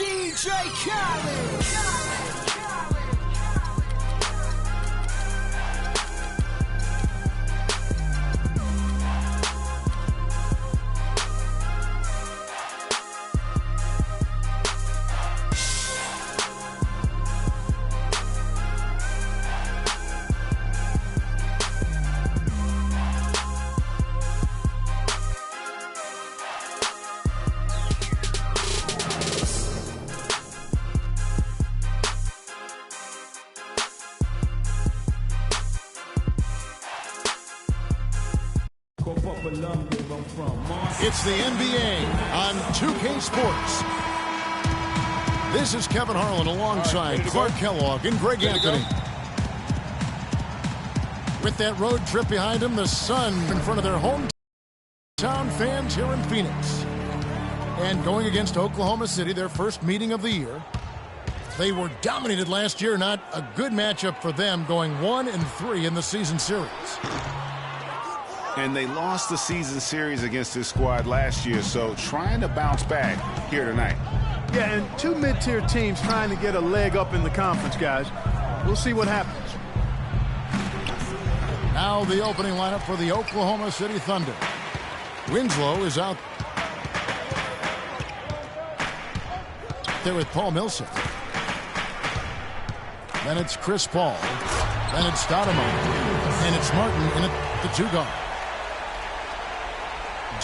DJ Khaled. It's the NBA on 2K Sports. This is Kevin Harlan alongside Clark Kellogg and Greg Anthony. With that road trip behind him, the Sun in front of their hometown fans here in Phoenix. And going against Oklahoma City, their first meeting of the year. They were dominated last year, not a good matchup for them, going 1-3 in the season series. And they lost the season series against this squad last year, so trying to bounce back here tonight. Yeah, and two mid-tier teams trying to get a leg up in the conference, guys. We'll see what happens. Now the opening lineup for the Oklahoma City Thunder. Winslow is out there with Paul Millsap. Then it's Chris Paul. Then it's Stoudemire. And it's Martin in at the two-guard.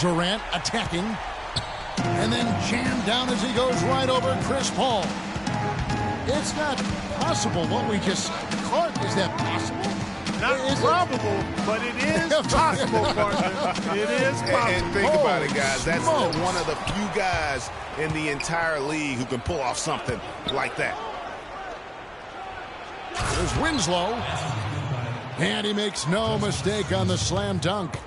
Durant attacking, and then jammed down as he goes right over Chris Paul. It's not possible what we just... Clark, is that possible? Not probable, but it is possible, partner. It is possible. And think about it, guys. That's one of the few guys in the entire league who can pull off something like that. There's Winslow. And he makes no mistake on the slam dunk.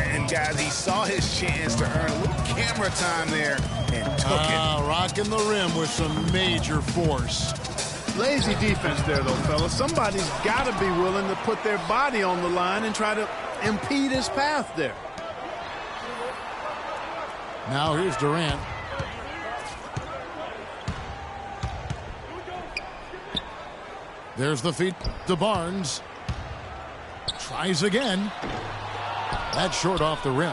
And, guys, he saw his chance to earn a little camera time there and took it. Rocking the rim with some major force. Lazy defense there, though, fellas. Somebody's got to be willing to put their body on the line and try to impede his path there. Now here's Durant. There's the feed to Barnes. Tries again. That's short off the rim.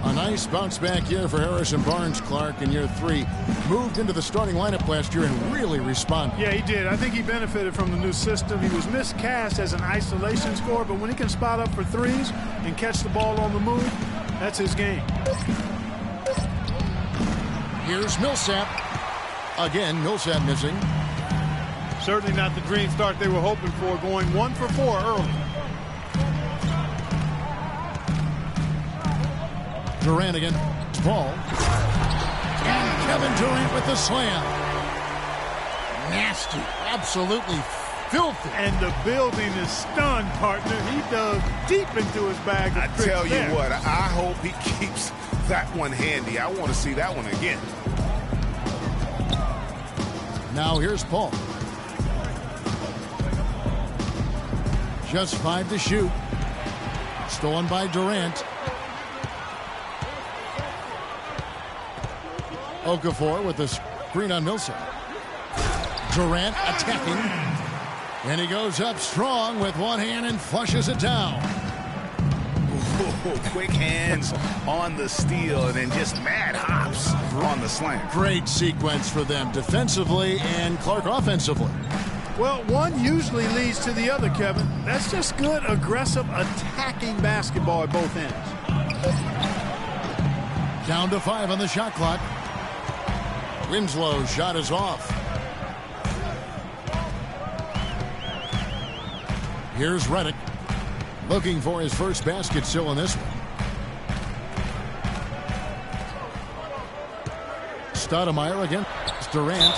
A nice bounce back year for Harrison Barnes, Clark, in year 3. Moved into the starting lineup last year and really responded. Yeah, he did. I think he benefited from the new system. He was miscast as an isolation scorer, but when he can spot up for threes and catch the ball on the move, that's his game. Here's Millsap. Again, Millsap missing. Certainly not the dream start they were hoping for, going 1 for 4 early. Durant again. Paul. And Kevin Durant with the slam. Nasty. Absolutely filthy. And the building is stunned, partner. He dug deep into his bag of I tell you there. what, I hope he keeps that one handy. I want to see that one again. Now here's Paul. Just 5 to shoot. Stolen by Durant. Okafor with the screen on Millsap. Durant attacking. And he goes up strong with one hand and flushes it down. Ooh, quick hands on the steal and then just mad hops on the slam. Great sequence for them defensively and Clark offensively. Well, one usually leads to the other, Kevin. That's just good, aggressive, attacking basketball at both ends. Down to 5 on the shot clock. Winslow's shot is off. Here's Redick. Looking for his first basket still in this one. Stoudemire against Durant.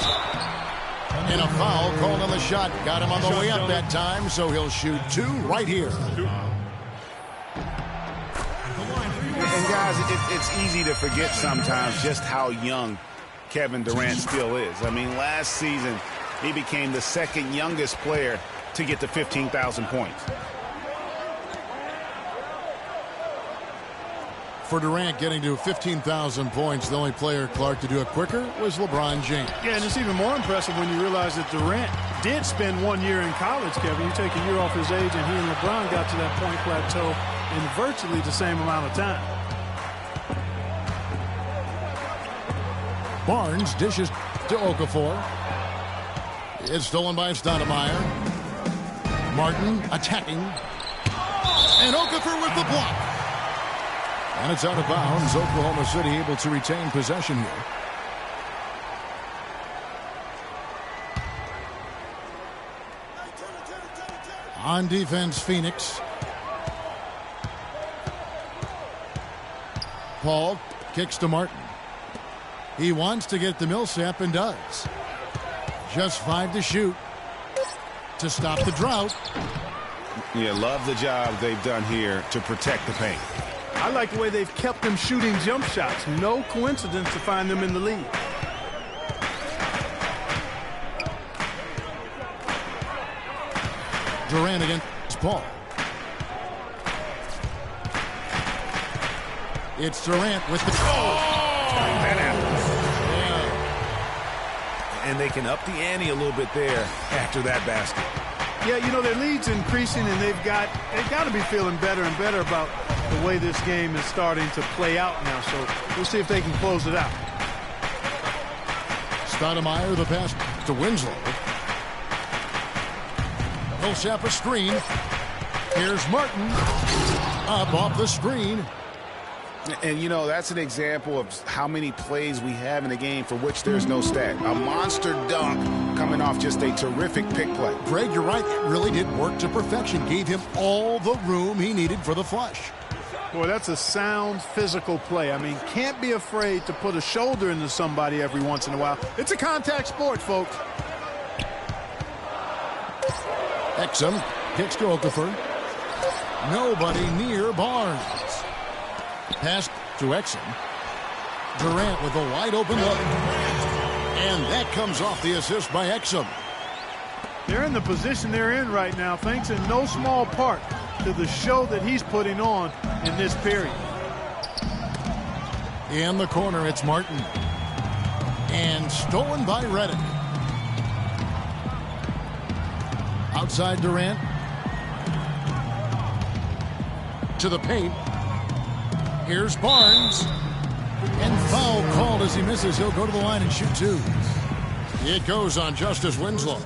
And a foul called on the shot. Got him on the way up that time, so he'll shoot 2 right here. And guys, it's easy to forget sometimes just how young Kevin Durant still is. I mean, last season, he became the second youngest player to get to 15,000 points. For Durant getting to 15,000 points, the only player, Clark, to do it quicker was LeBron James. Yeah, and it's even more impressive when you realize that Durant did spend 1 year in college, Kevin. You take a year off his age, and he and LeBron got to that point plateau in virtually the same amount of time. Barnes dishes to Okafor. It's stolen by Stoudemire. Martin attacking. And Okafor with the block. And it's out of bounds. Oklahoma City able to retain possession here. On defense, Phoenix. Paul kicks to Martin. He wants to get to Millsap and does. Just 5 to shoot to stop the drought. Yeah, love the job they've done here to protect the paint. I like the way they've kept them shooting jump shots. No coincidence to find them in the lead. Durant against Paul. It's Durant with the... That happens. Yeah. And they can up the ante a little bit there after that basket. Yeah, you know, their lead's increasing, and they've got to be feeling better and better about the way this game is starting to play out now. So we'll see if they can close it out. Stoudemire, the pass to Winslow. Millsap a screen. Here's Martin. Up off the screen. And, you know, that's an example of how many plays we have in a game for which there's no stat. A monster dunk coming off just a terrific pick play. Greg, you're right. It really did work to perfection. Gave him all the room he needed for the flush. Boy, that's a sound physical play. I mean, can't be afraid to put a shoulder into somebody every once in a while. It's a contact sport, folks. Exum kicks to Okafor. Nobody near Barnes. Pass to Exum. Durant with a wide open look. And that comes off the assist by Exum. They're in the position they're in right now, thanks in no small part to the show that he's putting on in this period. In the corner, it's Martin. And stolen by Redick. Outside Durant. To the paint. Here's Barnes. And foul called as he misses. He'll go to the line and shoot 2. It goes on Justice Winslow.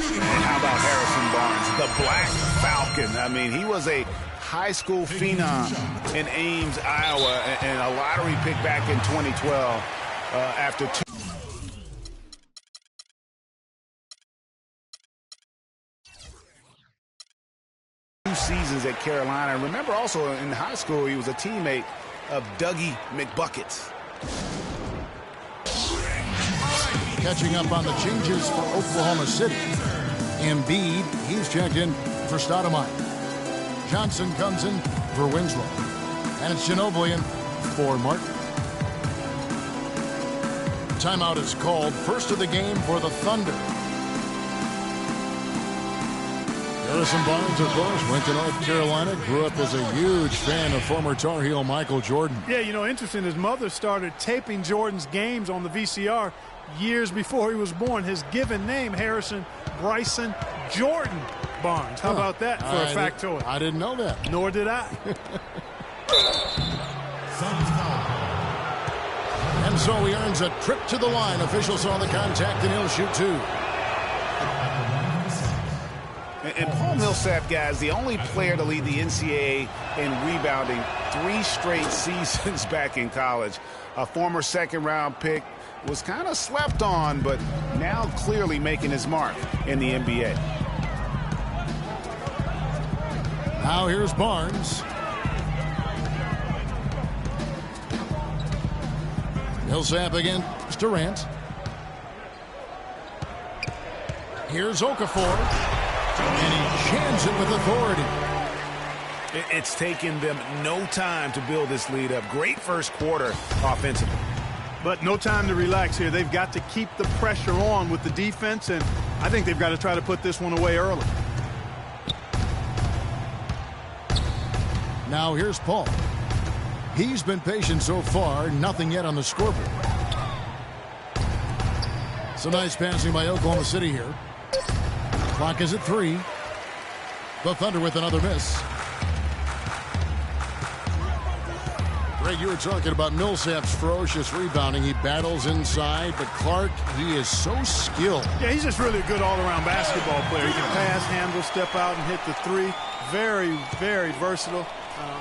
And how about Harrison Barnes, the Black Falcon? I mean, he was a high school phenom in Ames, Iowa, and a lottery pick back in 2012 after 2 seasons at Carolina. And remember also in high school, he was a teammate of Dougie McBuckets. Catching up on the changes for Oklahoma City. Embiid, he's checked in for Stoudemire. Johnson comes in for Winslow. And it's Ginobili in for Martin. Timeout is called. First of the game for the Thunder. Harrison Barnes, of course, went to North Carolina, grew up as a huge fan of former Tar Heel Michael Jordan. Yeah, you know, interesting, his mother started taping Jordan's games on the VCR years before he was born. His given name, Harrison Bryson Jordan Barnes. How about that for a factoid? I didn't know that. Nor did I. And so he earns a trip to the line. Officials saw the contact, and he'll shoot 2. And Paul Millsap, guys, the only player to lead the NCAA in rebounding 3 straight seasons back in college. A former second-round pick, was kind of slept on, but now clearly making his mark in the NBA. Now here's Barnes. Millsap against Durant. Here's Okafor. And he jams it with authority. It's taken them no time to build this lead up. Great first quarter offensively. But no time to relax here. They've got to keep the pressure on with the defense, and I think they've got to try to put this one away early. Now here's Paul. He's been patient so far, nothing yet on the scoreboard. So nice passing by Oklahoma City here. Clock is at 3. The Thunder with another miss. Greg, you were talking about Millsap's ferocious rebounding. He battles inside, but Clark, he is so skilled. Yeah, he's just really a good all-around basketball player. He can pass, handle, step out, and hit the 3. Very, very versatile.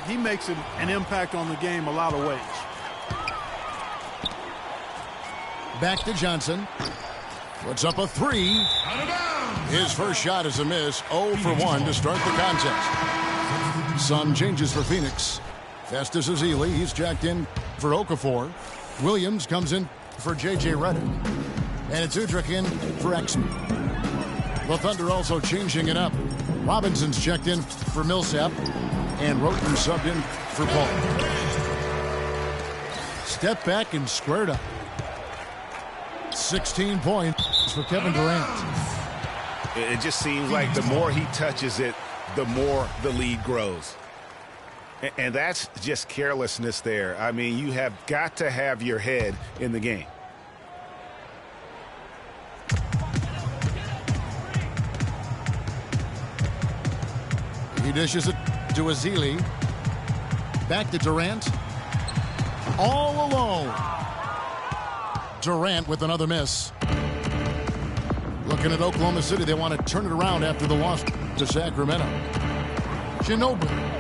He makes an impact on the game a lot of ways. Back to Johnson. Puts up a 3. His first shot is a miss. 0 for 1 to start the contest. Sun changes for Phoenix. Festus Ezeli, he's jacked in for Okafor. Williams comes in for J.J. Redick. And it's Udrich in for Exum. The Thunder also changing it up. Robinson's checked in for Millsap. And Roten subbed in for Paul. Step back and squared up. 16 points for Kevin Durant. It just seems like the more he touches it, the more the lead grows. And that's just carelessness there. I mean, you have got to have your head in the game. He dishes it to Ezeli. Back to Durant. All alone. Durant with another miss. Looking at Oklahoma City, they want to turn it around after the loss to Sacramento. Ginobili.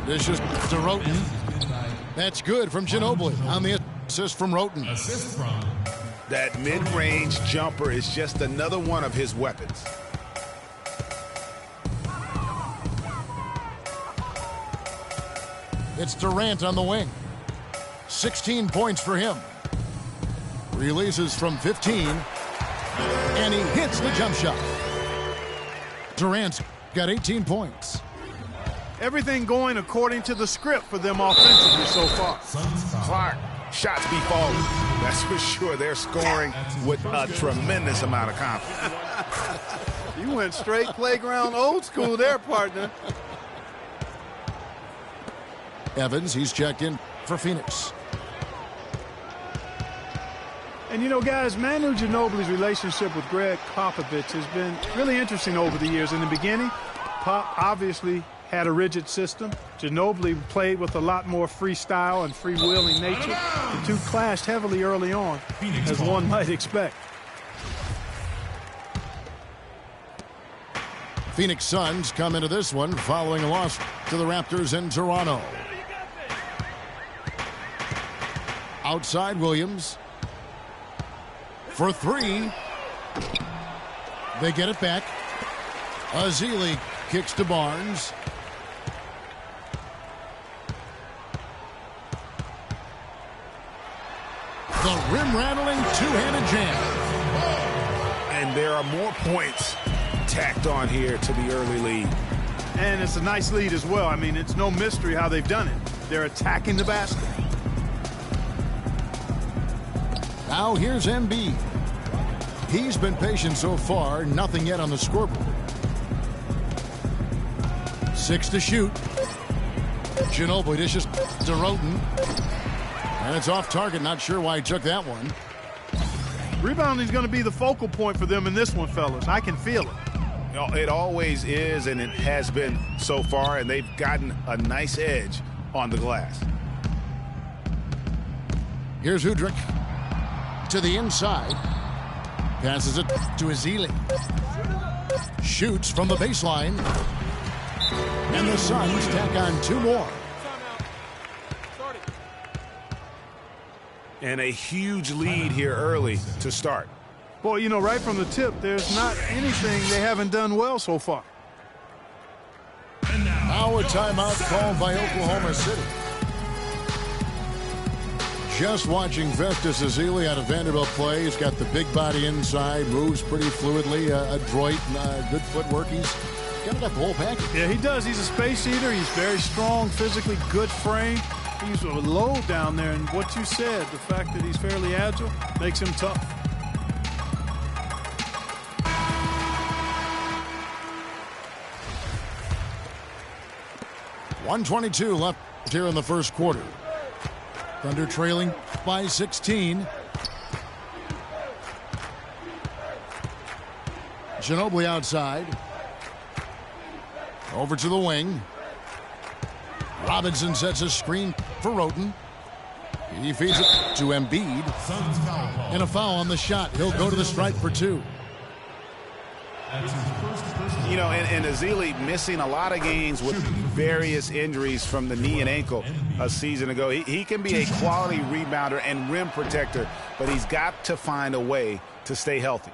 Dishes to Roten. That's good from Ginobili on the assist from Roten. That mid-range jumper is just another one of his weapons. It's Durant on the wing. 16 points for him. Releases from 15. And he hits the jump shot. Durant's got 18 points. Everything going according to the script for them offensively so far. Clark, shots be falling. That's for sure. They're scoring with a tremendous amount of confidence. You went straight playground old school there, partner. Evans, he's checked in for Phoenix. And, you know, guys, Manu Ginobili's relationship with Greg Popovich has been really interesting over the years. In the beginning, Pop obviously had a rigid system. Ginobili played with a lot more freestyle and freewheeling nature. The two clashed heavily early on, as one might expect. Phoenix Suns come into this one following a loss to the Raptors in Toronto. Outside Williams. For 3. They get it back. Ezeli kicks to Barnes. The rim-rattling two-handed jam. And there are more points tacked on here to the early lead. And it's a nice lead as well. I mean, it's no mystery how they've done it. They're attacking the basket. Now here's Embiid. He's been patient so far, nothing yet on the scoreboard. 6 to shoot. Ginobili dishes to Roten. And it's off target, not sure why he took that one. Rebounding is going to be the focal point for them in this one, fellas. I can feel it. It always is, and it has been so far, and they've gotten a nice edge on the glass. Here's Udrich. To the inside. Passes it to Ezeli. Shoots from the baseline. And the Suns tack on 2 more. And a huge lead here early to start. Boy, you know, right from the tip, there's not anything they haven't done well so far. Now a timeout called by Oklahoma City. Just watching Festus Ezeli out of Vanderbilt play. He's got the big body inside, moves pretty fluidly, adroit, good footwork. He's kind of got the whole package. Yeah, he does. He's a space eater. He's very strong, physically good frame. He's a load down there, and what you said, the fact that he's fairly agile, makes him tough. 1:22 left here in the first quarter. Thunder trailing by 16. Ginobili outside. Over to the wing. Robinson sets a screen for Roten. He feeds it to Embiid. And a foul on the shot. He'll go to the stripe for 2. You know, and Ezeli missing a lot of games with various injuries from the knee and ankle a season ago. He can be a quality rebounder and rim protector, but he's got to find a way to stay healthy.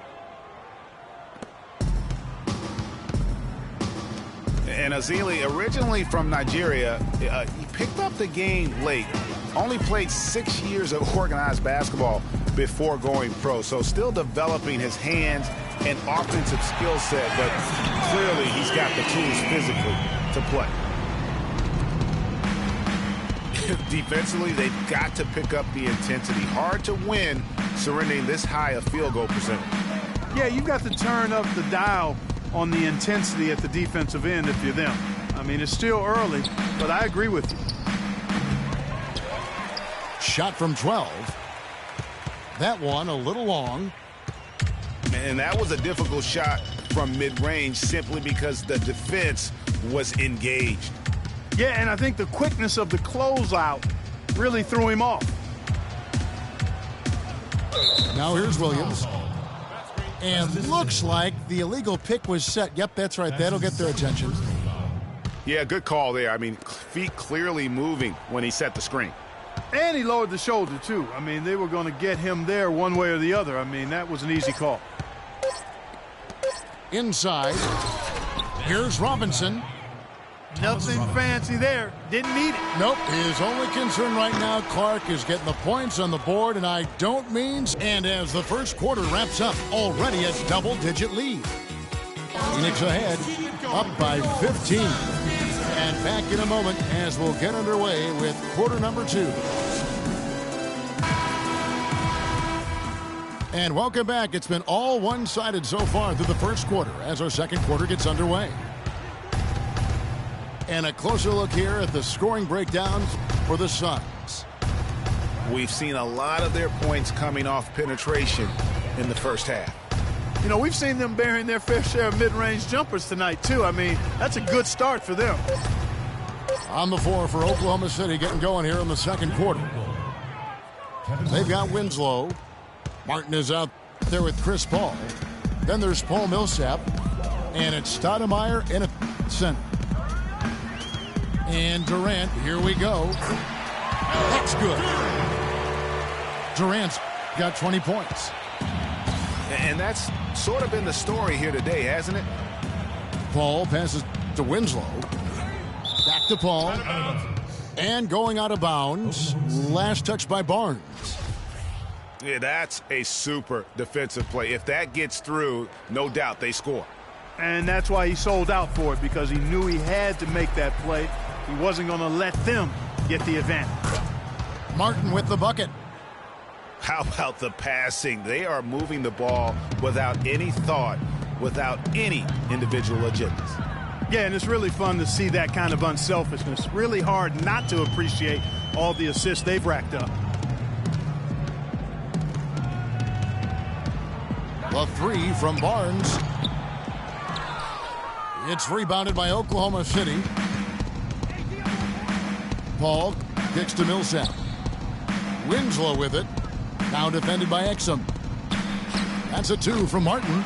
And Ezeli, originally from Nigeria, he picked up the game late. Only played 6 years of organized basketball before going pro. So still developing his hands and offensive skill set, but clearly he's got the tools physically to play. Defensively, they've got to pick up the intensity. Hard to win surrendering this high a field goal percentage. Yeah, you've got to turn up the dial on the intensity at the defensive end if you're them. I mean, it's still early, but I agree with you. Shot from 12. That one a little long. And that was a difficult shot from mid-range simply because the defense was engaged. Yeah, and I think the quickness of the closeout really threw him off. Now here's Williams. And looks like the illegal pick was set. Yep, that's right. That'll get their attention. Yeah, good call there. I mean, feet clearly moving when he set the screen. And he lowered the shoulder, too. I mean, they were going to get him there one way or the other. I mean, that was an easy call. Inside. Here's Robinson. Nothing fancy there. Didn't need it. Nope. His only concern right now, Clark, is getting the points on the board, and I don't mean... And as the first quarter wraps up, already a double-digit lead. Phoenix ahead, up by 15. And back in a moment as we'll get underway with quarter number 2. And welcome back. It's been all one-sided so far through the first quarter as our second quarter gets underway. And a closer look here at the scoring breakdown for the Suns. We've seen a lot of their points coming off penetration in the first half. You know, we've seen them bearing their fair share of mid-range jumpers tonight, too. I mean, that's a good start for them. On the floor for Oklahoma City, getting going here in the second quarter. They've got Winslow. Martin is out there with Chris Paul. Then there's Paul Millsap. And it's Stoudemire in a center. And Durant, here we go. That's good. Durant's got 20 points. And that's sort of been the story here today, hasn't it? Paul passes to Winslow. Back to Paul. And going out of bounds. Last touch by Barnes. Yeah, that's a super defensive play. If that gets through, no doubt they score. And that's why he sold out for it, because he knew he had to make that play. He wasn't going to let them get the advantage. Martin with the bucket. How about the passing? They are moving the ball without any thought, without any individual agendas. Yeah, and it's really fun to see that kind of unselfishness. Really hard not to appreciate all the assists they've racked up. The three from Barnes. It's rebounded by Oklahoma City. Paul kicks to Millsap. Winslow with it. Now defended by Exum. That's a 2 from Martin.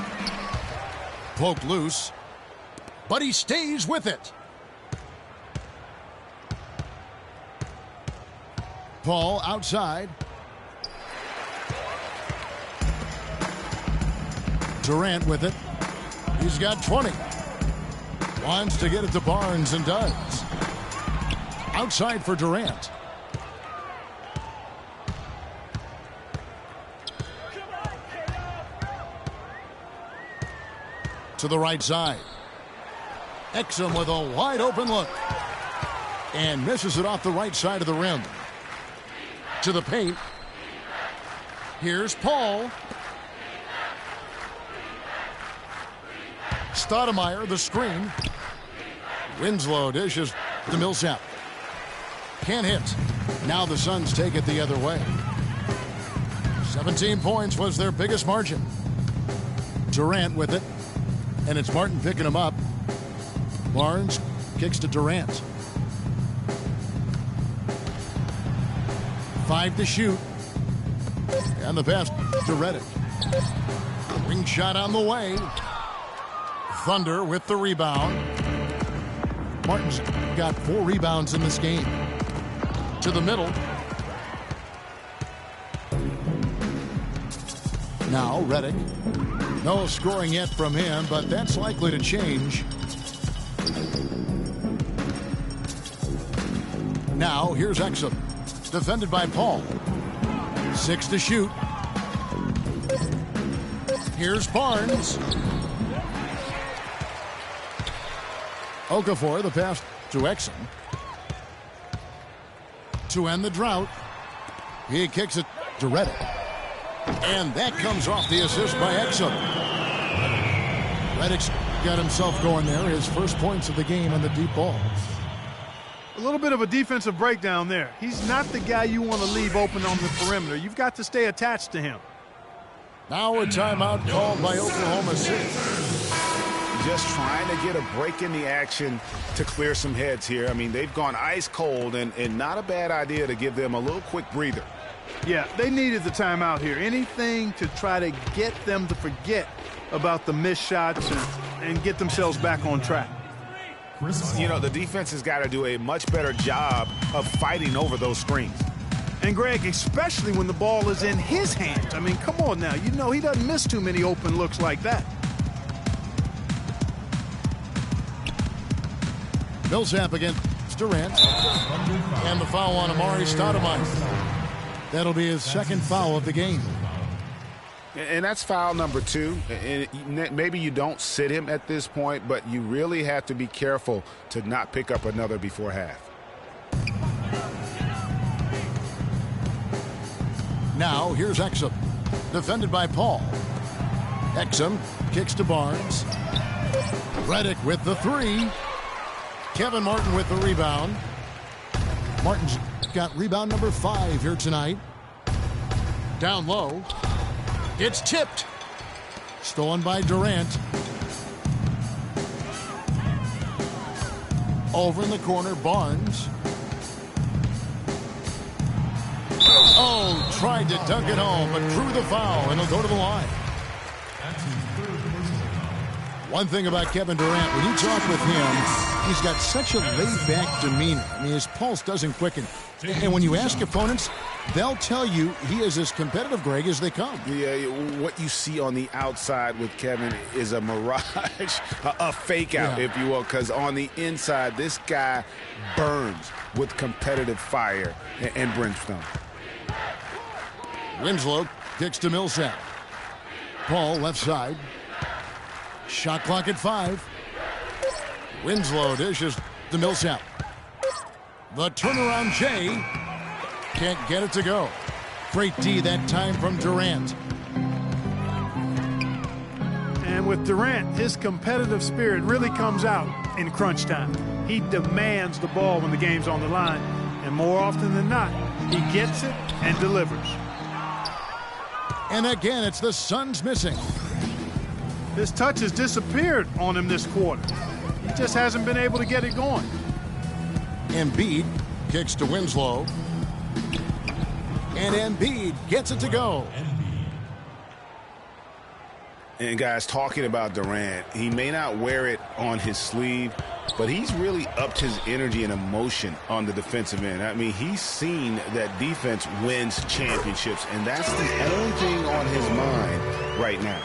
Poked loose. But he stays with it. Paul outside. Durant with it. He's got 20. Wants to get it to Barnes and does. Outside for Durant. To the right side. Exum with a wide open look. And misses it off the right side of the rim. To the paint. Here's Paul. Stoudemire, the screen. Winslow dishes to Millsap. Can't hit. Now the Suns take it the other way. 17 points was their biggest margin. Durant with it. And it's Martin picking him up. Barnes kicks to Durant. 5 to shoot. And the pass to Redick. Ring shot on the way. Thunder with the rebound. Martin's got 4 rebounds in this game. To the middle. Now Redick. No scoring yet from him, but that's likely to change. Now here's Exum. Defended by Paul. 6 to shoot. Here's Barnes. Okafor, the pass to Exum. To end the drought. He kicks it to Redick. And that comes off the assist by Exum. Redick's got himself going there. His first points of the game on the deep ball. A little bit of a defensive breakdown there. He's not the guy you want to leave open on the perimeter. You've got to stay attached to him. Now a timeout called by Oklahoma City. Just trying to get a break in the action to clear some heads here. I mean, they've gone ice cold, and not a bad idea to give them a little quick breather. Yeah, they needed the timeout here. Anything to try to get them to forget about the missed shots and get themselves back on track. You know, the defense has got to do a much better job of fighting over those screens. And, Greg, especially when the ball is in his hands. I mean, come on now. You know he doesn't miss too many open looks like that. Millsap against Durant. And the foul on Amari Stoudemire. That'll be his second foul of the game. And that's foul number 2. And maybe you don't sit him at this point, but you really have to be careful to not pick up another before half. Now here's Exum. Defended by Paul. Exum kicks to Barnes. Redick with the 3. Kevin Martin with the rebound. Martin's got rebound number 5 here tonight. Down low. It's tipped. Stolen by Durant. Over in the corner, Barnes. Oh, tried to dunk it home, but drew the foul, and he'll go to the line. One thing about Kevin Durant, when you talk with him, he's got such a laid-back demeanor. I mean, his pulse doesn't quicken. And when you ask opponents, they'll tell you he is as competitive, Greg, as they come. Yeah, what you see on the outside with Kevin is a mirage, a fake out, if you will, because on the inside, this guy burns with competitive fire and brimstone. Winslow kicks to Millsap. Paul left side. Shot clock at 5. Winslow dishes to Millsap. The turnaround Jay can't get it to go. Great D that time from Durant. And with Durant, his competitive spirit really comes out in crunch time. He demands the ball when the game's on the line, and more often than not, he gets it and delivers. And again, it's the Suns missing. His touch has disappeared on him this quarter. He just hasn't been able to get it going. Embiid kicks to Winslow. And Embiid gets it to go. And guys, talking about Durant, he may not wear it on his sleeve, but he's really upped his energy and emotion on the defensive end. I mean, he's seen that defense wins championships, and that's the only thing on his mind right now.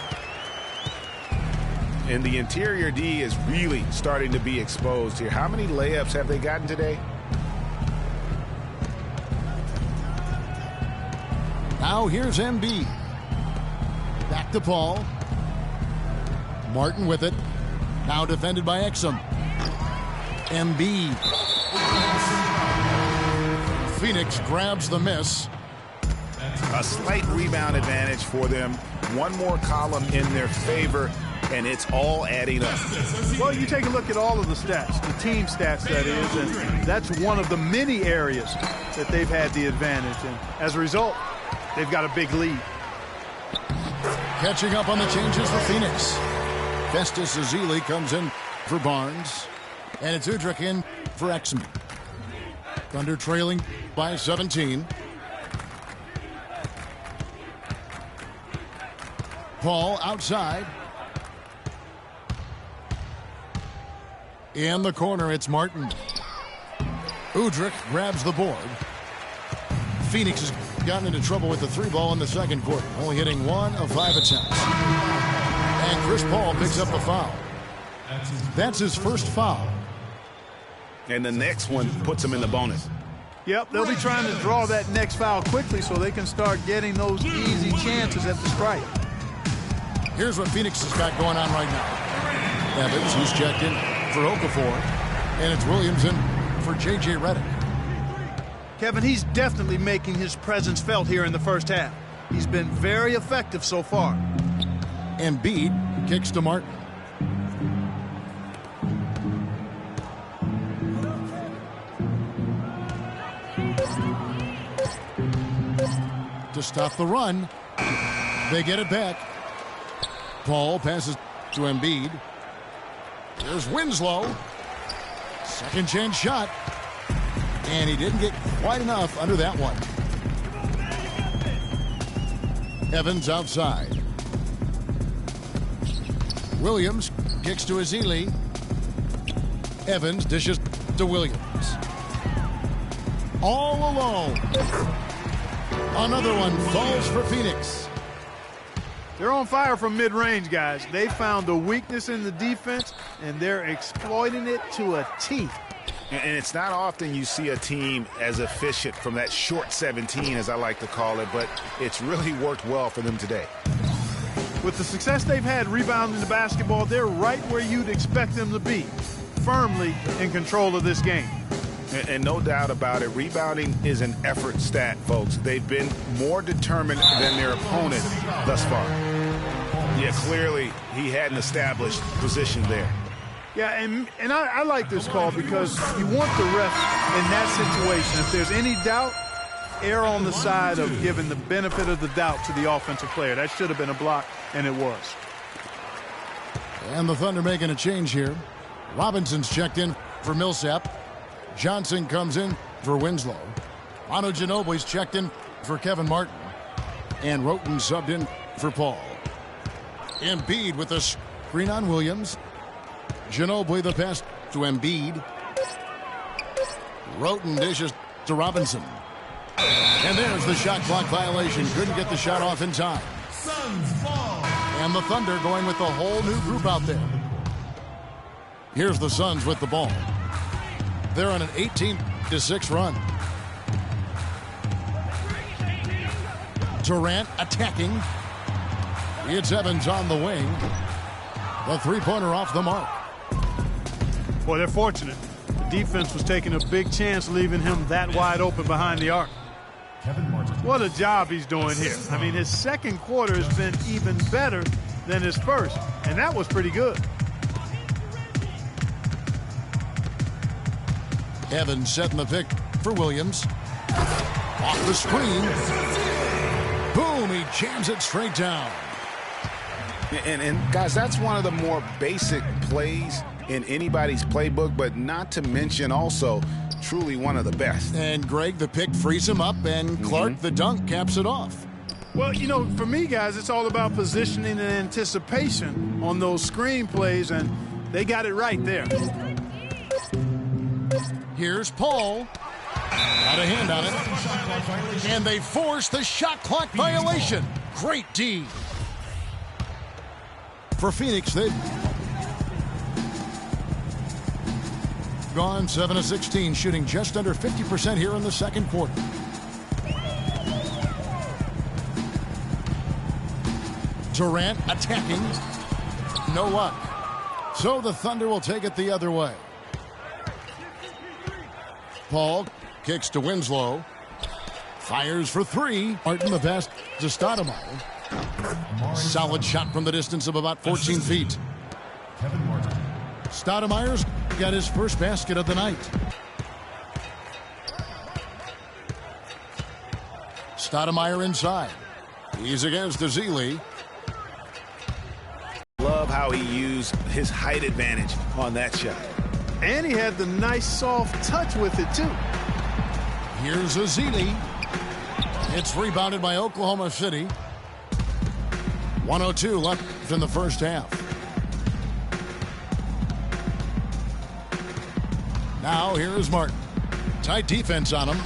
And the interior D is really starting to be exposed here. How many layups have they gotten today? Now here's Embiid. Back to Paul. Martin with it. Now defended by Exum. Embiid. Phoenix grabs the miss. A slight rebound advantage for them. One more column in their favor. and it's all adding up. Well, you take a look at all of the stats, the team stats, that is, and that's one of the many areas that they've had the advantage. And as a result, they've got a big lead. Catching up on the changes for Phoenix. Festus Ezeli comes in for Barnes. And it's Udrich in for Exum. Thunder trailing by 17. Paul outside. In the corner, it's Martin. Udrich grabs the board. Phoenix has gotten into trouble with the 3-ball in the second quarter, only hitting 1 of 5 attempts. And Chris Paul picks up the foul. That's his first foul. And the next one puts him in the bonus. Yep, they'll be trying to draw that next foul quickly so they can start getting those easy chances at the strike. Here's what Phoenix has got going on right now. Evans, who's checked in for Okafor, and it's Williams in for J.J. Redick. Kevin, he's definitely making his presence felt here in the first half. He's been very effective so far. Embiid kicks to Martin. To stop the run. They get it back. Paul passes to Embiid. Here's Winslow. Second chance shot. And he didn't get quite enough under that one. Evans outside. Williams kicks to Ezeli. Evans dishes to Williams. All alone. Another one falls for Phoenix. They're on fire from mid-range, guys. They found a weakness in the defense, and they're exploiting it to a T. And it's not often you see a team as efficient from that short 17, as I like to call it, but it's really worked well for them today. With the success they've had rebounding the basketball, they're right where you'd expect them to be, firmly in control of this game. And no doubt about it, rebounding is an effort stat, folks. They've been more determined than their opponent thus far. Yeah, clearly he had an established position there. Yeah, and I like this call because you want the ref in that situation. If there's any doubt, err on the side of giving the benefit of the doubt to the offensive player. That should have been a block, and it was. And the Thunder making a change here. Robinson's checked in for Millsap. Johnson comes in for Winslow. Manu Ginobili's checked in for Kevin Martin. And Roten subbed in for Paul. Embiid with a screen on Williams. Ginobili the pass to Embiid. Roten dishes to Robinson. And there's the shot clock violation. Couldn't get the shot off in time. And the Thunder going with the whole new group out there. Here's the Suns with the ball. They're on an 18-6 run. Durant attacking. It's Evans on the wing. The three-pointer off the mark. Boy, they're fortunate. The defense was taking a big chance leaving him that wide open behind the arc. What a job he's doing here. I mean, his second quarter has been even better than his first, and that was pretty good. Evans setting the pick for Williams. Off the screen. Boom, he jams it straight down. And guys, that's one of the more basic plays in anybody's playbook, but not to mention also truly one of the best. And Greg, the pick frees him up, and Clark, the dunk, caps it off. Well, you know, for me, guys, it's all about positioning and anticipation on those screen plays, and they got it right there. Here's Paul. Got a hand on it. And they force the shot clock violation. Great D. For Phoenix, they've gone 7 of 16, shooting just under 50% here in the second quarter. Durant attacking. No luck. So the Thunder will take it the other way. Paul kicks to Winslow. Fires for three. Martin the pass to Stoudemire. Solid shot from the distance of about 14 feet. Stoudemire's got his first basket of the night. Stoudemire inside. He's against Ezeli. Love how he used his height advantage on that shot. And he had the nice soft touch with it, too. Here's Ezeli. It's rebounded by Oklahoma City. 1:02 left in the first half. Now here's Martin. Tight defense on him.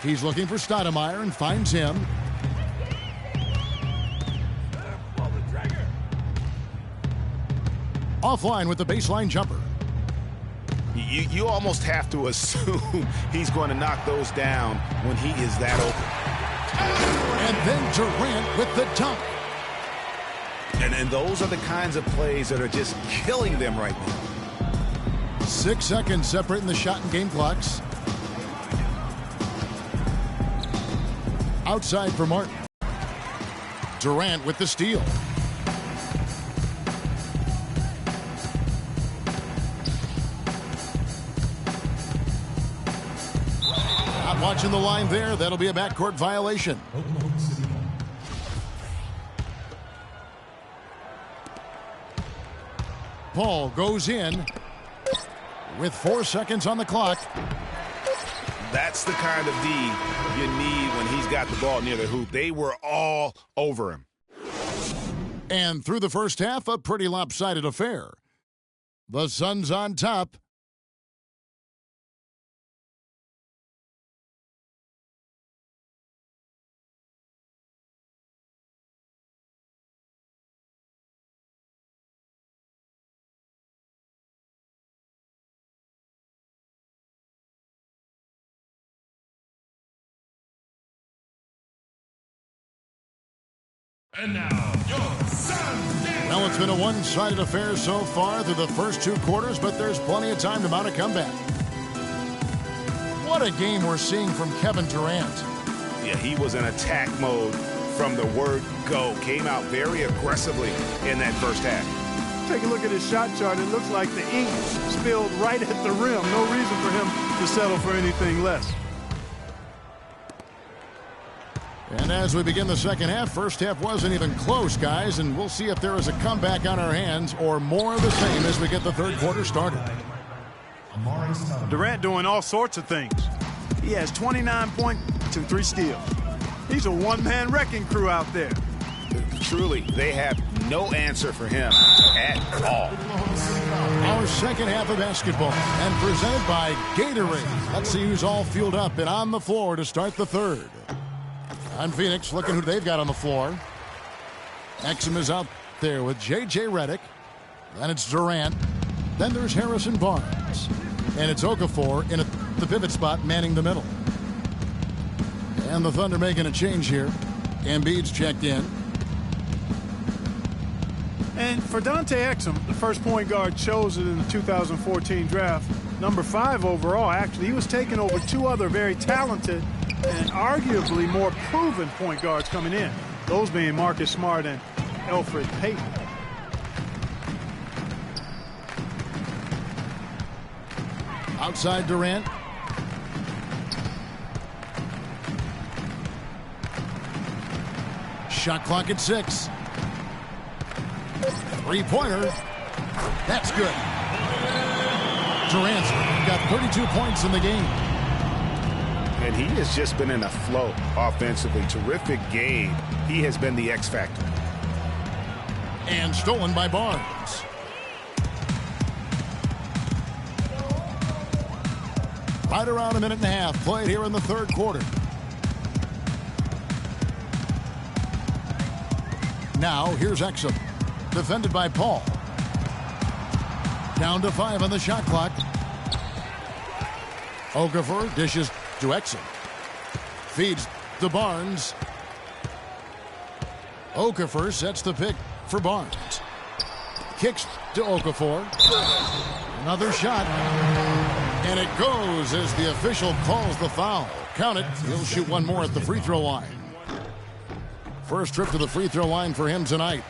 He's looking for Stoudemire and finds him. Offline with the baseline jumper. You almost have to assume he's going to knock those down when he is that open. And then Durant with the dunk. And those are the kinds of plays that are just killing them right now. 6 seconds separating the shot and game clocks. Outside for Martin. Durant with the steal. Not watching the line there. That'll be a backcourt violation. Paul goes in with 4 seconds on the clock. That's the kind of D you need when he's got the ball near the hoop. They were all over him. And through the first half, a pretty lopsided affair. The Suns on top. And now, your Suns. Well, it's been a one-sided affair so far through the first 2 quarters, but there's plenty of time to mount a comeback. What a game we're seeing from Kevin Durant. Yeah, he was in attack mode from the word go. Came out very aggressively in that first half. Take a look at his shot chart. It looks like the ink spilled right at the rim. No reason for him to settle for anything less. And as we begin the second half, first half wasn't even close, guys, and we'll see if there is a comeback on our hands or more of the same as we get the third quarter started. Durant doing all sorts of things. He has 29 points to 3 steals. He's a one-man wrecking crew out there. Truly, they have no answer for him at all. Our second half of basketball, and presented by Gatorade. Let's see who's all fueled up and on the floor to start the third. On Phoenix, looking who they've got on the floor. Exum is out there with J.J. Redick. Then it's Durant. Then there's Harrison Barnes. And it's Okafor in the pivot spot, manning the middle. And the Thunder making a change here. Embiid's checked in. And for Dante Exum, the first point guard chosen in the 2014 draft, number 5 overall, actually, he was taken over 2 other very talented and arguably more proven point guards coming in, those being Marcus Smart and Elfrid Payton. Outside Durant. Shot clock at 6. Three-pointer. That's good. Durant's got 32 points in the game. And he has just been in a flow offensively. Terrific game. He has been the X factor. And stolen by Barnes. Right around a minute and a half played here in the third quarter. Now here's Exum. Defended by Paul. Down to 5 on the shot clock. Okafor dishes to Exum. Feeds to Barnes. Okafor sets the pick for Barnes. Kicks to Okafor. Another shot. And it goes as the official calls the foul. Count it. He'll shoot one more at the free throw line. First trip to the free throw line for him tonight.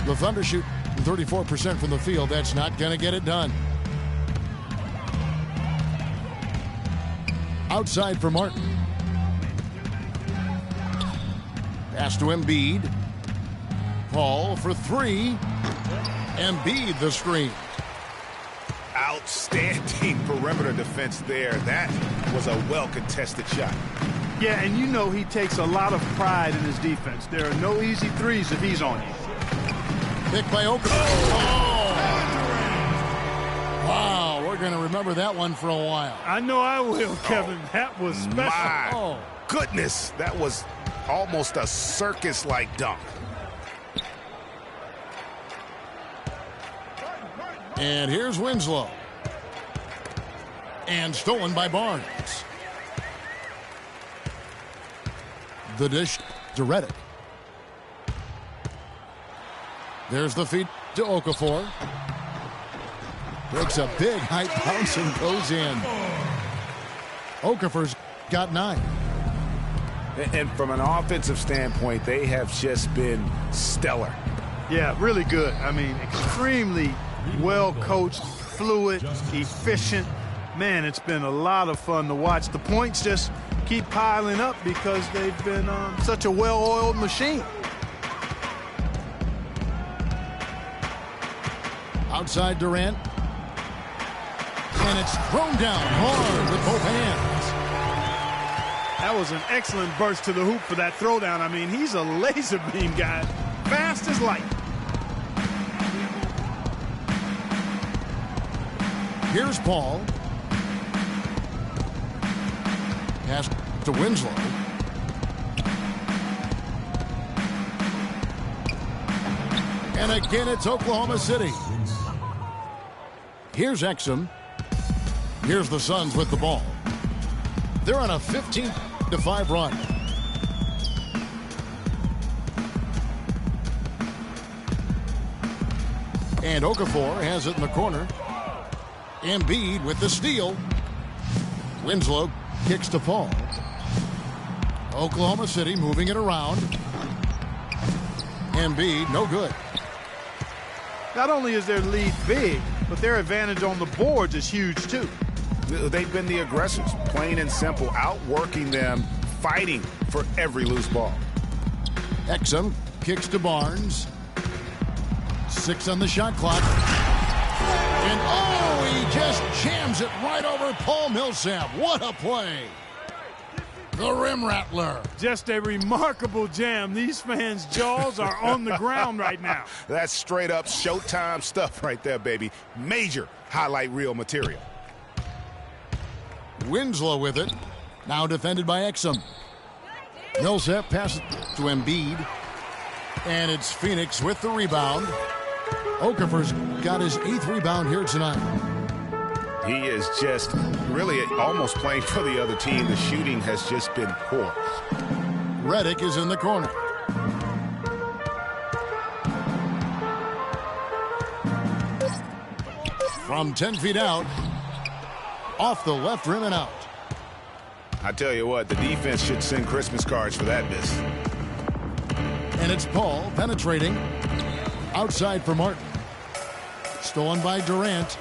The Thunder shoot 34% from the field. That's not going to get it done. Outside for Martin. Pass to Embiid. Paul for three. Embiid the screen. Outstanding perimeter defense there. That was a well-contested shot. Yeah, and you know he takes a lot of pride in his defense. There are no easy threes if he's on you. Pick by Okafor. Oh! Wow, we're going to remember that one for a while. I know I will, Kevin. That was special. My goodness, that was almost a circus-like dunk. And here's Winslow. And stolen by Barnes. The dish to Redick. There's the feed to Okafor. Breaks a big high bounce and goes in. Okafor's got 9. And from an offensive standpoint, they have just been stellar. Yeah, really good. I mean, extremely well coached, fluid, efficient. Man, it's been a lot of fun to watch. The points just keep piling up because they've been such a well-oiled machine. Outside Durant. And it's thrown down hard with both hands. That was an excellent burst to the hoop for that throwdown. I mean, he's a laser beam guy. Fast as light. Here's Paul. Pass to Winslow. And again, it's Oklahoma City. Here's Exum. Here's the Suns with the ball. They're on a 15-5 run. And Okafor has it in the corner. Embiid with the steal. Winslow kicks to Paul. Oklahoma City moving it around. Embiid, no good. Not only is their lead big, but their advantage on the boards is huge too. They've been the aggressors, plain and simple, outworking them, fighting for every loose ball. Exum kicks to Barnes. 6 on the shot clock. And oh, he just jams it right over Paul Millsap. What a play. The rim rattler. Just a remarkable jam. These fans' jaws are on the ground right now. That's straight up Showtime stuff right there, baby. Major highlight reel material. Winslow with it. Now defended by Exum. Millsap passes to Embiid. And it's Phoenix with the rebound. Okafor's got his 8th rebound here tonight. He is just really almost playing for the other team. The shooting has just been poor. Redick is in the corner. From 10 feet out. Off the left rim and out. I tell you what, the defense should send Christmas cards for that miss. And it's Paul penetrating. Outside for Martin. Stolen by Durant.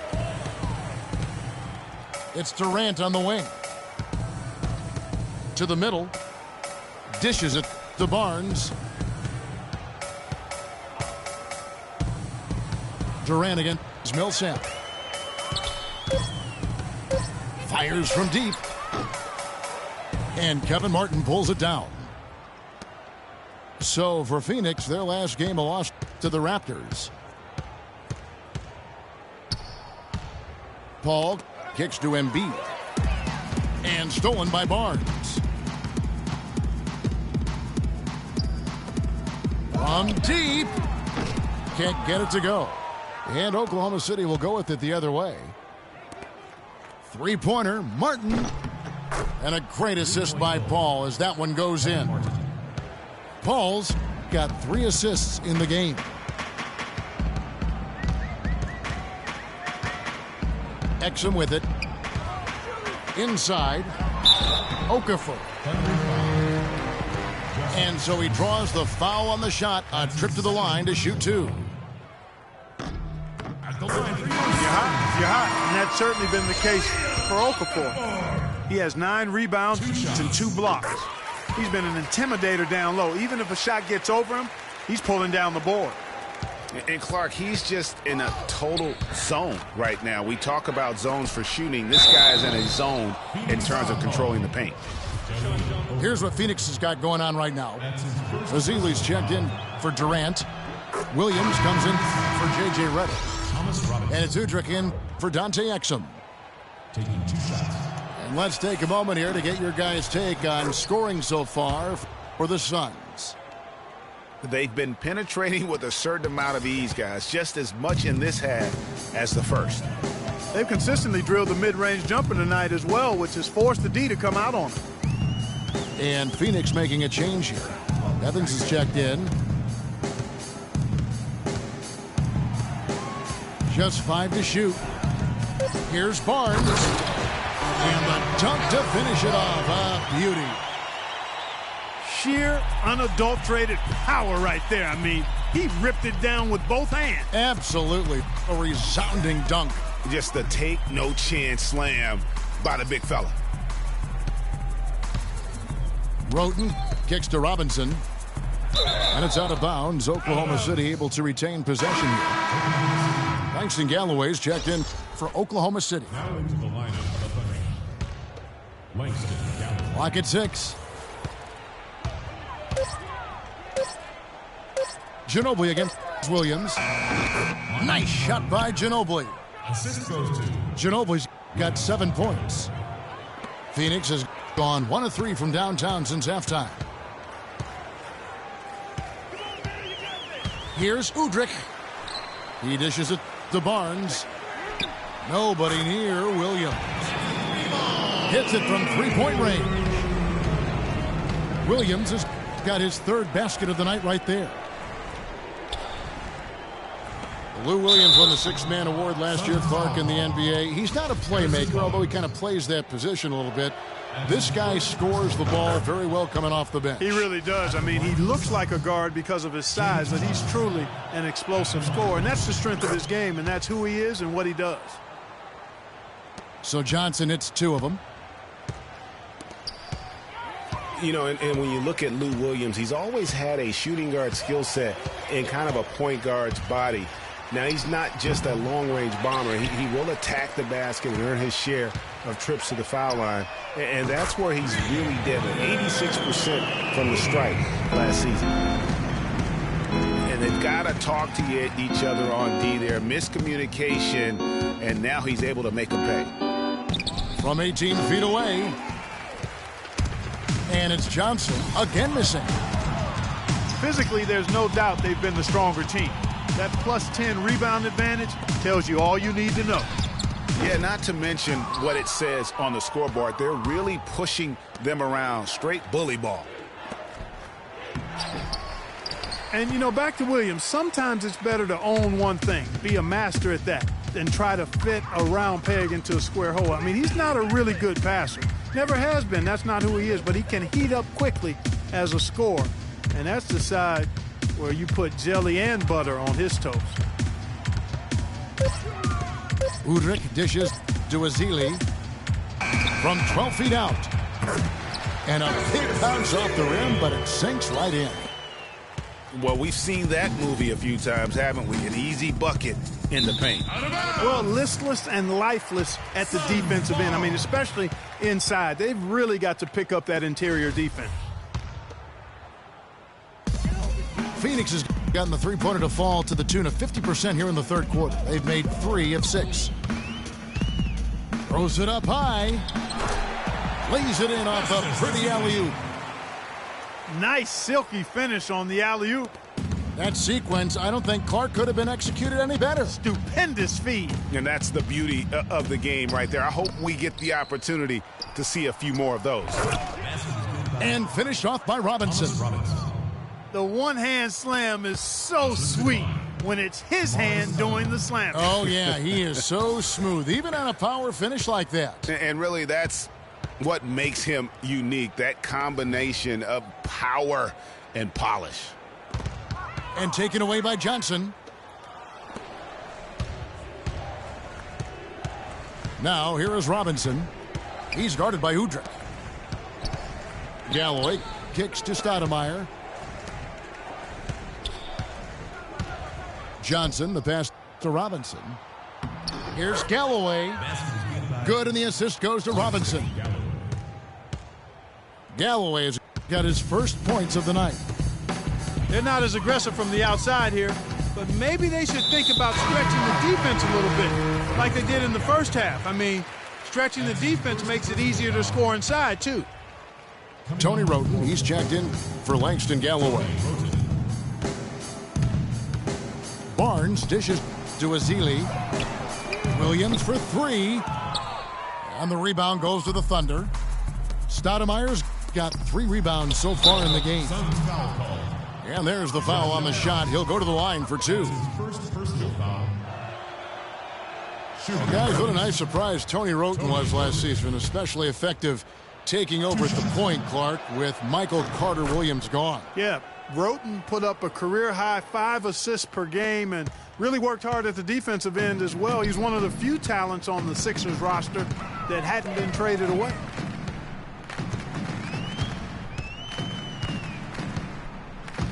It's Durant on the wing. To the middle. Dishes it to Barnes. Durant against Millsap. Fires from deep. And Kevin Martin pulls it down. So for Phoenix, their last game a loss to the Raptors. Paul kicks to Embiid. And stolen by Barnes. From deep. Can't get it to go. And Oklahoma City will go with it the other way. Three-pointer, Martin. And a great assist by Paul as that one goes in. Paul's got 3 assists in the game. Exum with it. inside. Okafor. And so he draws the foul on the shot. A trip to the line to shoot two. At the line for your You're hot. And that's certainly been the case for Okafor. He has 9 rebounds and 2 blocks. He's been an intimidator down low. Even if a shot gets over him, he's pulling down the board. And Clark, he's just in a total zone right now. We talk about zones for shooting. This guy is in a zone in terms of controlling the paint. Here's what Phoenix has got going on right now. Ezeli's checked in for Durant. Williams comes in for J.J. Redick. And it's Udrich in for Dante Exum. taking 2 shots. And let's take a moment here to get your guys' take on scoring so far for the Suns. They've been penetrating with a certain amount of ease, guys, just as much in this half as the first. They've consistently drilled the mid-range jumper tonight as well, which has forced the D to come out on them. And Phoenix making a change here. Evans is checked in. Just 5 to shoot. Here's Barnes. And the dunk to finish it off. A beauty. Sheer, unadulterated power right there. I mean, he ripped it down with both hands. Absolutely. A resounding dunk. Just a take no chance slam by the big fella. Roten kicks to Robinson. And it's out of bounds. Oklahoma City able to retain possession here. Langston Galloway's checked in for Oklahoma City. Now into the lineup of the Thunder. Langston Galloway. Clock at 6. Ginobili against Williams. Nice shot by Ginobili. Assist goes to Ginobili's got 7 points. Phoenix has gone 1 of 3 from downtown since halftime. Here's Udrich. He dishes it to Barnes. Nobody near Williams. Hits it from 3-point range. Williams has got his 3rd basket of the night right there. Lou Williams won the 6th man award last year, Clark, in the NBA. He's not a playmaker, although he kind of plays that position a little bit. This guy scores the ball very well coming off the bench. He really does. I mean, he looks like a guard because of his size, but he's truly an explosive scorer. And that's the strength of his game, and that's who he is and what he does. So Johnson hits 2 of them. You know, and when you look at Lou Williams, he's always had a shooting guard skill set in kind of a point guard's body. Now, he's not just a long-range bomber. He will attack the basket and earn his share of trips to the foul line. And that's where he's really deadly. 86% from the stripe last season. And they've got to talk to each other on D there. Miscommunication, and now he's able to make a pay. From 18 feet away. And it's Johnson again missing. Physically, there's no doubt they've been the stronger team. That plus 10 rebound advantage tells you all you need to know. Yeah, not to mention what it says on the scoreboard. They're really pushing them around. Straight bully ball. And, you know, back to Williams, sometimes it's better to own one thing, be a master at that, than try to fit a round peg into a square hole. I mean, he's not a really good passer. Never has been. That's not who he is. But he can heat up quickly as a scorer. And that's the side where you put jelly and butter on his toast. Udrich dishes to Ezeli from 12 feet out. And a big bounce off the rim, but it sinks right in. Well, we've seen that movie a few times, haven't we? An easy bucket in the paint. Well, listless and lifeless at the defensive end. I mean, especially inside. They've really got to pick up that interior defense. Phoenix has gotten the three-pointer to fall to the tune of 50% here in the 3rd quarter. They've made 3 of 6. Throws it up high. Lays it in off a pretty alley-oop. Nice silky finish on the alley-oop. That sequence, I don't think Clark could have been executed any better. Stupendous feed. And that's the beauty of the game right there. I hope we get the opportunity to see a few more of those. And finished off by Robinson. The one-hand slam is so sweet when it's his hand doing the slam. Oh, yeah, he is so smooth, even on a power finish like that. And really, that's what makes him unique, that combination of power and polish. And taken away by Johnson. Now, here is Robinson. He's guarded by Udrich. Galloway kicks to Stoudemire. Johnson, the pass to Robinson. Here's Galloway. Good, and the assist goes to Robinson. Galloway has got his first points of the night. They're not as aggressive from the outside here, but maybe they should think about stretching the defense a little bit, like they did in the first half. I mean, stretching the defense makes it easier to score inside, too. Tony Roten, he's checked in for Langston Galloway. Barnes dishes to Azili. Williams for three. And the rebound goes to the Thunder. Stoudemire's got 3 rebounds so far in the game. And there's the foul on the shot. He'll go to the line for 2. Guys, what a nice surprise Tony Roten was last season. Especially effective taking over at the point, Clark, with Michael Carter-Williams gone. Yeah, Roten put up a career-high 5 assists per game and really worked hard at the defensive end as well. He's one of the few talents on the Sixers roster that hadn't been traded away.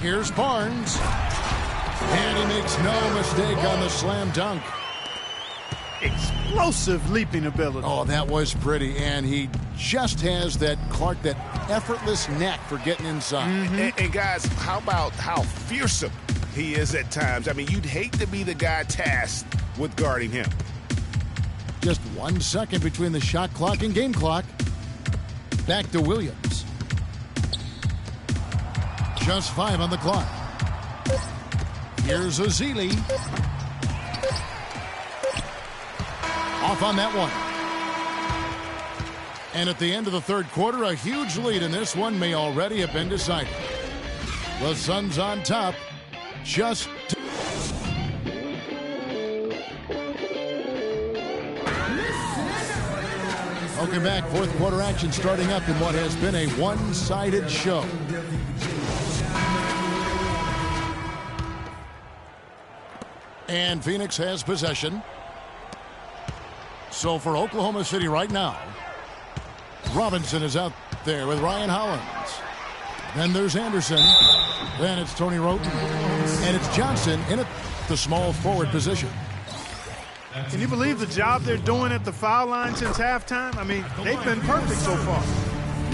Here's Barnes. And he makes no mistake on the slam dunk. Explosive leaping ability. Oh, that was pretty. And he just has that, Clark, that effortless knack for getting inside. And guys, how about how fearsome he is at times? I mean, you'd hate to be the guy tasked with guarding him. Just 1 second between the shot clock and game clock. Back to Williams. Just 5 on the clock. Here's Azili. Off on that one. And at the end of the third quarter, a huge lead in this one may already have been decided. The Suns on top. Just welcome back. Fourth quarter action starting up in what has been a one-sided show. And Phoenix has possession. So for Oklahoma City right now, Robinson is out there with Ryan Hollins. Then there's Anderson. Then it's Tony Roten. And it's Johnson in at the small forward position. Can you believe the job they're doing at the foul line since halftime? I mean, they've been perfect so far.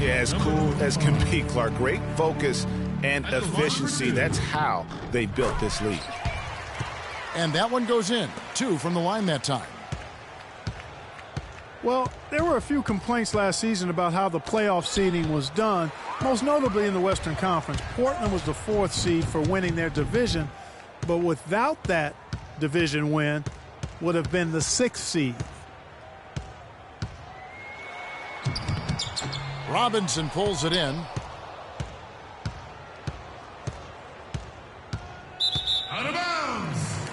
Yeah, as cool as can be, Clark. Great focus and efficiency. That's how they built this lead. And that one goes in. 2 from the line that time. Well, there were a few complaints last season about how the playoff seeding was done, most notably in the Western Conference. Portland was the 4th seed for winning their division, but without that division win, would have been the 6th seed. Robinson pulls it in. Out of bounds.